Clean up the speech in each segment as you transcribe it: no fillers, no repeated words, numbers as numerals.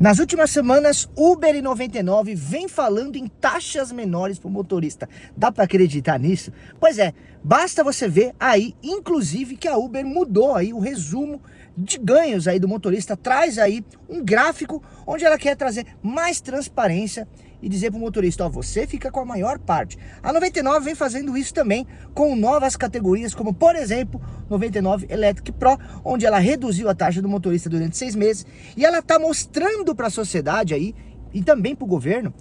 Nas últimas semanas, Uber e 99 vem falando em taxas menores para o motorista. Dá para acreditar nisso? Pois é, basta você ver aí, inclusive, que a Uber mudou aí o resumo de ganhos aí do motorista, traz aí um gráfico onde ela quer trazer mais transparência e dizer para o motorista, ó, você fica com a maior parte. A 99 vem fazendo isso também com novas categorias, como por exemplo, 99 Electric Pro, onde ela reduziu a taxa do motorista durante 6 meses e ela está mostrando para a sociedade aí e também para o governo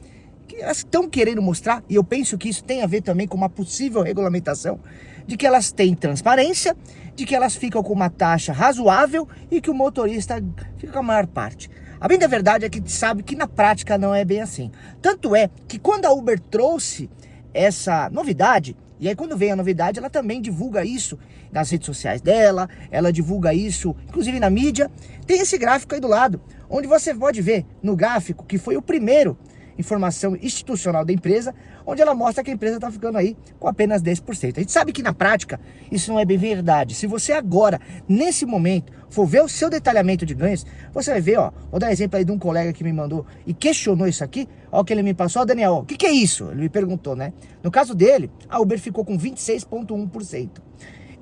que elas estão querendo mostrar, e eu penso que isso tem a ver também com uma possível regulamentação, de que elas têm transparência, de que elas ficam com uma taxa razoável e que o motorista fica com a maior parte. A bem da verdade é que sabe que na prática não é bem assim. Tanto é que quando a Uber trouxe essa novidade, e aí quando vem a novidade, ela também divulga isso nas redes sociais dela, ela divulga isso, inclusive na mídia, tem esse gráfico aí do lado, onde você pode ver no gráfico que foi o primeiro informação institucional da empresa, onde ela mostra que a empresa está ficando aí com apenas 10%. A gente sabe que na prática isso não é bem verdade. Se você agora, nesse momento, for ver o seu detalhamento de ganhos, você vai ver, ó, vou dar um exemplo aí de um colega que me mandou e questionou isso aqui, ó, que ele me passou, ó, Daniel, o que é isso? Ele me perguntou, né? No caso dele, a Uber ficou com 26,1%.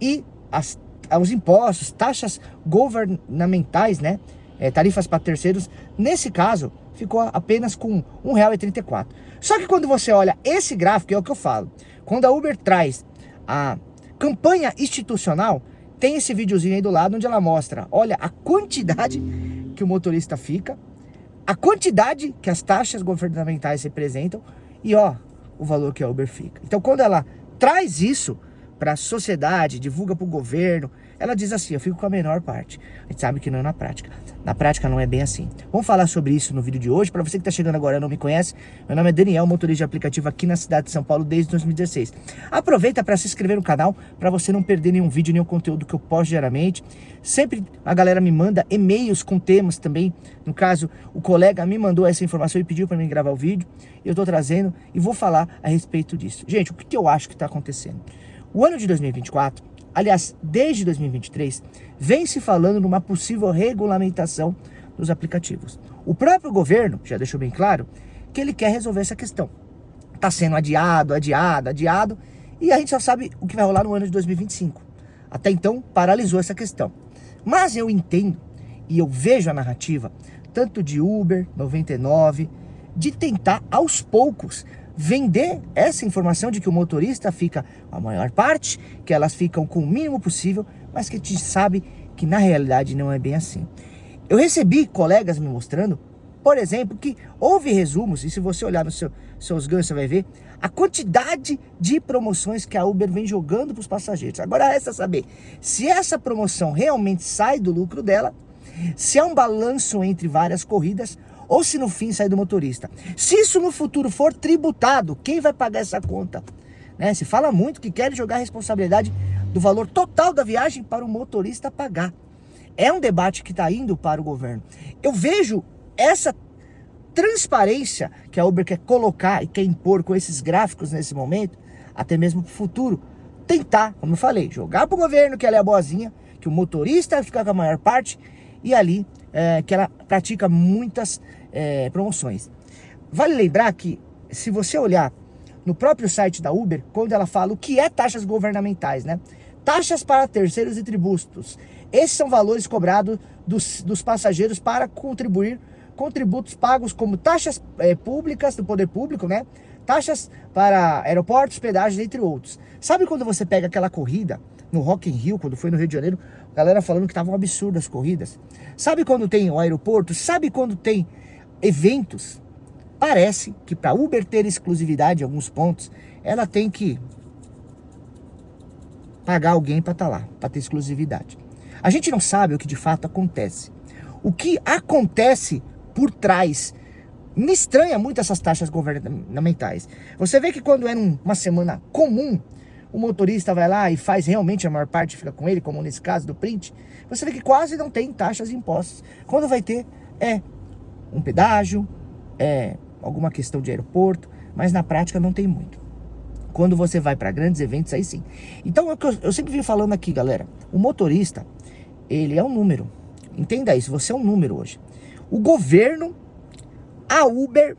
E os impostos, taxas governamentais, né? Tarifas para terceiros, nesse caso, ficou apenas com R$ 1,34. Só que quando você olha esse gráfico, é o que eu falo, quando a Uber traz a campanha institucional, tem esse videozinho aí do lado onde ela mostra, olha, a quantidade que o motorista fica, a quantidade que as taxas governamentais representam e, ó, o valor que a Uber fica. Então, quando ela traz isso para a sociedade, divulga para o governo, ela diz assim, eu fico com a menor parte. A gente sabe que não é na prática. Na prática não é bem assim. Vamos falar sobre isso no vídeo de hoje. Para você que está chegando agora e não me conhece, meu nome é Daniel, motorista de aplicativo aqui na cidade de São Paulo desde 2016. Aproveita para se inscrever no canal, para você não perder nenhum vídeo, nenhum conteúdo que eu posto diariamente. Sempre a galera me manda e-mails com temas também. No caso, o colega me mandou essa informação e pediu para mim gravar o vídeo. Eu estou trazendo e vou falar a respeito disso. Gente, o que eu acho que está acontecendo? O ano de 2024, aliás, desde 2023, vem se falando numa possível regulamentação dos aplicativos. O próprio governo já deixou bem claro que ele quer resolver essa questão. Está sendo adiado, e a gente só sabe o que vai rolar no ano de 2025. Até então, paralisou essa questão. Mas eu entendo, e eu vejo a narrativa, tanto de Uber, 99, de tentar aos poucos vender essa informação de que o motorista fica a maior parte, que elas ficam com o mínimo possível, mas que a gente sabe que na realidade não é bem assim. Eu recebi colegas me mostrando, por exemplo, que houve resumos, e se você olhar nos seus ganhos, você vai ver a quantidade de promoções que a Uber vem jogando para os passageiros. Agora resta saber se essa promoção realmente sai do lucro dela, se é um balanço entre várias corridas, ou se no fim sai do motorista. Se isso no futuro for tributado, quem vai pagar essa conta? Né? Se fala muito que querem jogar a responsabilidade do valor total da viagem para o motorista pagar. É um debate que está indo para o governo. Eu vejo essa transparência que a Uber quer colocar e quer impor com esses gráficos nesse momento, até mesmo para o futuro. Tentar, como eu falei, jogar para o governo que ela é a boazinha, que o motorista fica com a maior parte e ali que ela pratica muitas promoções. Vale lembrar que, se você olhar no próprio site da Uber, quando ela fala o que é taxas governamentais, né? Taxas para terceiros e tributos. Esses são valores cobrados dos passageiros para contribuir com tributos pagos como taxas públicas, do poder público, né? Taxas para aeroportos, pedágios, entre outros. Sabe quando você pega aquela corrida no Rock in Rio, quando foi no Rio de Janeiro, a galera falando que estavam absurdas as corridas? Sabe quando tem o aeroporto? Sabe quando tem eventos? Parece que para Uber ter exclusividade em alguns pontos, ela tem que pagar alguém para estar lá, para ter exclusividade. A gente não sabe o que de fato acontece. O que acontece por trás, me estranha muito essas taxas governamentais. Você vê que quando é uma semana comum, o motorista vai lá e faz realmente a maior parte, fica com ele, como nesse caso do print, você vê que quase não tem taxas e impostos. Quando vai ter, um pedágio, alguma questão de aeroporto, mas na prática não tem muito. Quando você vai para grandes eventos, aí sim. Então, eu sempre vim falando aqui, galera, o motorista, ele é um número. Entenda isso, você é um número hoje. O governo A Uber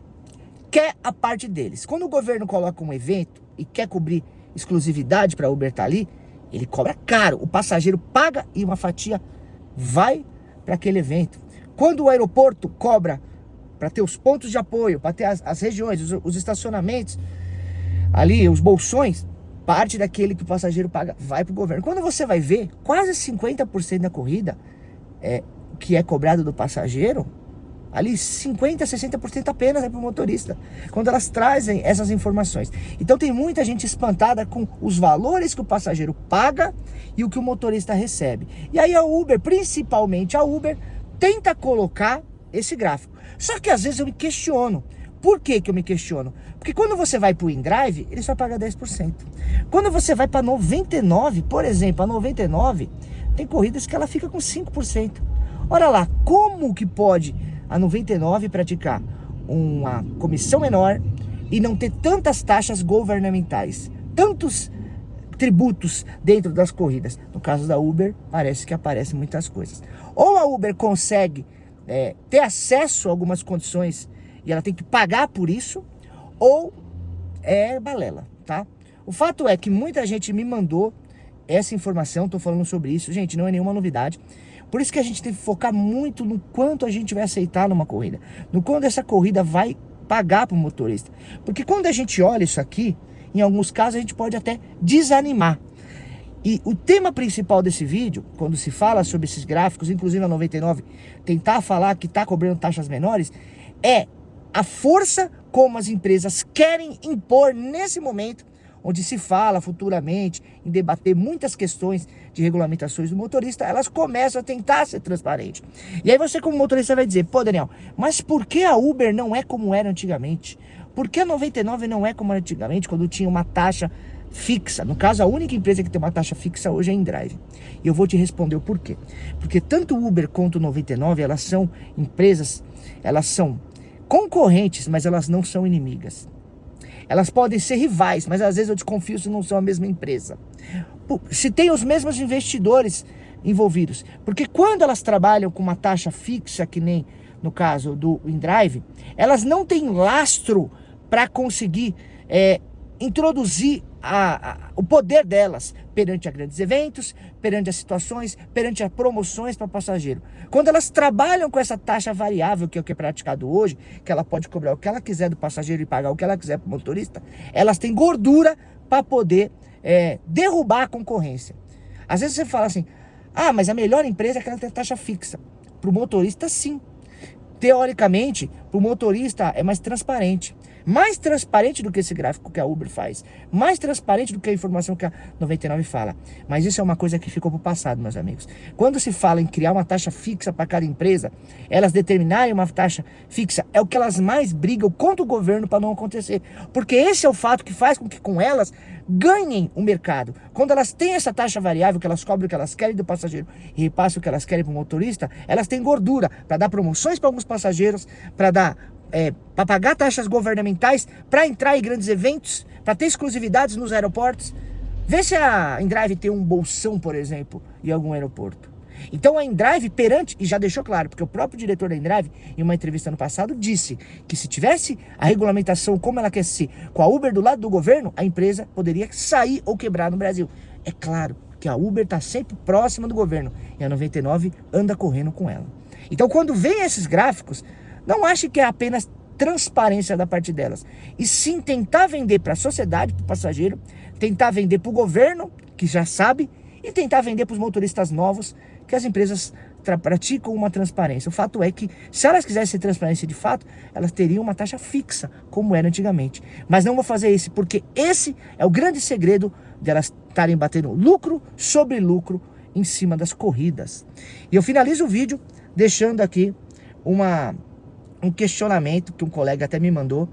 quer a parte deles. Quando o governo coloca um evento e quer cobrir exclusividade para a Uber estar ali, ele cobra caro. O passageiro paga e uma fatia vai para aquele evento. Quando o aeroporto cobra para ter os pontos de apoio, para ter as regiões, os estacionamentos, ali, os bolsões, parte daquele que o passageiro paga vai para o governo. Quando você vai ver, quase 50% da corrida que é cobrado do passageiro, ali 50%, 60% apenas é para o motorista, quando elas trazem essas informações. Então tem muita gente espantada com os valores que o passageiro paga e o que o motorista recebe. E aí a Uber, principalmente a Uber, tenta colocar esse gráfico. Só que às vezes eu me questiono. Por que eu me questiono? Porque quando você vai para o InDrive, ele só paga 10%. Quando você vai para 99, por exemplo, a 99, tem corridas que ela fica com 5%. Ora lá, como que pode a 99 praticar uma comissão menor e não ter tantas taxas governamentais, tantos tributos dentro das corridas? No caso da Uber, parece que aparecem muitas coisas. Ou a Uber consegue ter acesso a algumas condições e ela tem que pagar por isso, ou é balela, tá? O fato é que muita gente me mandou essa informação, tô falando sobre isso, gente, não é nenhuma novidade. Por isso que a gente tem que focar muito no quanto a gente vai aceitar numa corrida, no quanto essa corrida vai pagar para o motorista. Porque quando a gente olha isso aqui, em alguns casos a gente pode até desanimar. E o tema principal desse vídeo, quando se fala sobre esses gráficos, inclusive a 99, tentar falar que está cobrando taxas menores, é a força como as empresas querem impor nesse momento, onde se fala futuramente em debater muitas questões de regulamentações do motorista, elas começam a tentar ser transparentes. E aí você como motorista vai dizer, pô Daniel, mas por que a Uber não é como era antigamente? Por que a 99 não é como era antigamente, quando tinha uma taxa fixa? No caso, a única empresa que tem uma taxa fixa hoje é a InDrive. E eu vou te responder o porquê. Porque tanto o Uber quanto o 99, elas são empresas, elas são concorrentes, mas elas não são inimigas. Elas podem ser rivais, mas às vezes eu desconfio se não são a mesma empresa. Se tem os mesmos investidores envolvidos. Porque quando elas trabalham com uma taxa fixa, que nem no caso do InDrive, elas não têm lastro para conseguir introduzir o poder delas perante a grandes eventos, perante as situações, perante as promoções para passageiro. Quando elas trabalham com essa taxa variável, que é o que é praticado hoje, que ela pode cobrar o que ela quiser do passageiro e pagar o que ela quiser para o motorista, elas têm gordura para poder derrubar a concorrência. Às vezes você fala assim, mas a melhor empresa é que ela tem taxa fixa. Para o motorista, sim. Teoricamente, para o motorista é mais transparente do que esse gráfico que a Uber faz, mais transparente do que a informação que a 99 fala. Mas isso é uma coisa que ficou para o passado, meus amigos. Quando se fala em criar uma taxa fixa para cada empresa, elas determinarem uma taxa fixa, é o que elas mais brigam contra o governo para não acontecer. Porque esse é o fato que faz com que com elas ganhem o mercado. Quando elas têm essa taxa variável, que elas cobrem o que elas querem do passageiro e repassam o que elas querem para o motorista, elas têm gordura para dar promoções para alguns passageiros, para pagar taxas governamentais, para entrar em grandes eventos, para ter exclusividades nos aeroportos. Vê se a InDrive tem um bolsão, por exemplo, em algum aeroporto. Então a InDrive perante, e já deixou claro, porque o próprio diretor da InDrive, em uma entrevista no passado, disse que se tivesse a regulamentação como ela quer ser, com a Uber do lado do governo, a empresa poderia sair ou quebrar no Brasil. É claro que a Uber está sempre próxima do governo e a 99 anda correndo com ela. Então quando vem esses gráficos, não ache que é apenas transparência da parte delas, e sim tentar vender para a sociedade, para o passageiro, tentar vender para o governo, que já sabe, e tentar vender para os motoristas novos, que as empresas praticam uma transparência. O fato é que, se elas quisessem transparência de fato, elas teriam uma taxa fixa, como era antigamente. Mas não vou fazer isso, porque esse é o grande segredo delas estarem batendo lucro sobre lucro em cima das corridas. E eu finalizo o vídeo deixando aqui um questionamento que um colega até me mandou.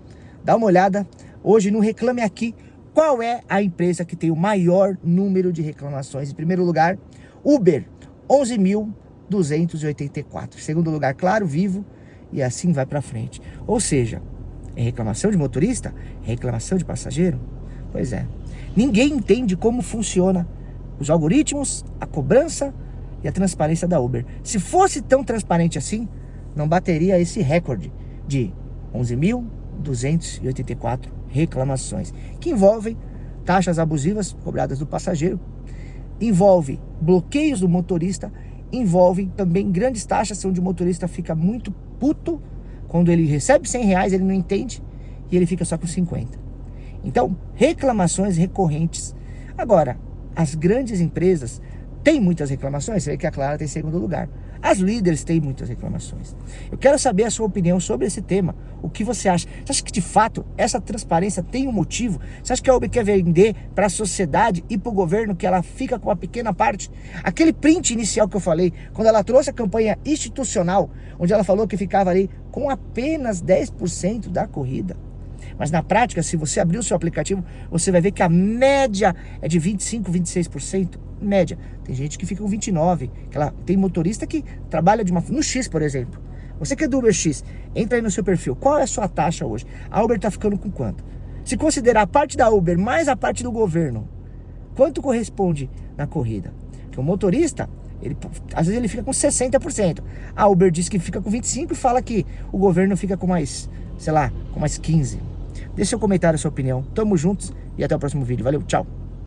Dá uma olhada hoje no Reclame Aqui. Qual é a empresa que tem o maior número de reclamações? Em primeiro lugar, Uber, 11.284. Em segundo lugar, Claro, Vivo, e assim vai para frente. Ou seja, é reclamação de motorista? É reclamação de passageiro? Pois é. Ninguém entende como funciona os algoritmos, a cobrança e a transparência da Uber. Se fosse tão transparente assim, não bateria esse recorde de 11.284 reclamações, que envolvem taxas abusivas cobradas do passageiro, envolve bloqueios do motorista, envolve também grandes taxas onde o motorista fica muito puto, quando ele recebe R$100 ele não entende e ele fica só com 50. Então, reclamações recorrentes. Agora, as grandes empresas têm muitas reclamações, você vê que a Clara tem segundo lugar. As líderes têm muitas reclamações. Eu quero saber a sua opinião sobre esse tema. O que você acha? Você acha que de fato essa transparência tem um motivo? Você acha que a Uber quer vender para a sociedade e para o governo que ela fica com uma pequena parte? Aquele print inicial que eu falei, quando ela trouxe a campanha institucional, onde ela falou que ficava ali com apenas 10% da corrida. Mas na prática, se você abrir o seu aplicativo, você vai ver que a média é de 25%, 26%. Média. Tem gente que fica com 29%. Tem motorista que trabalha no X, por exemplo. Você que é do Uber X, entra aí no seu perfil. Qual é a sua taxa hoje? A Uber está ficando com quanto? Se considerar a parte da Uber mais a parte do governo, quanto corresponde na corrida? Porque o motorista, às vezes ele fica com 60%. A Uber diz que fica com 25% e fala que o governo fica com mais, sei lá, com mais 15%. Deixe seu comentário, a sua opinião. Tamo juntos e até o próximo vídeo. Valeu, tchau!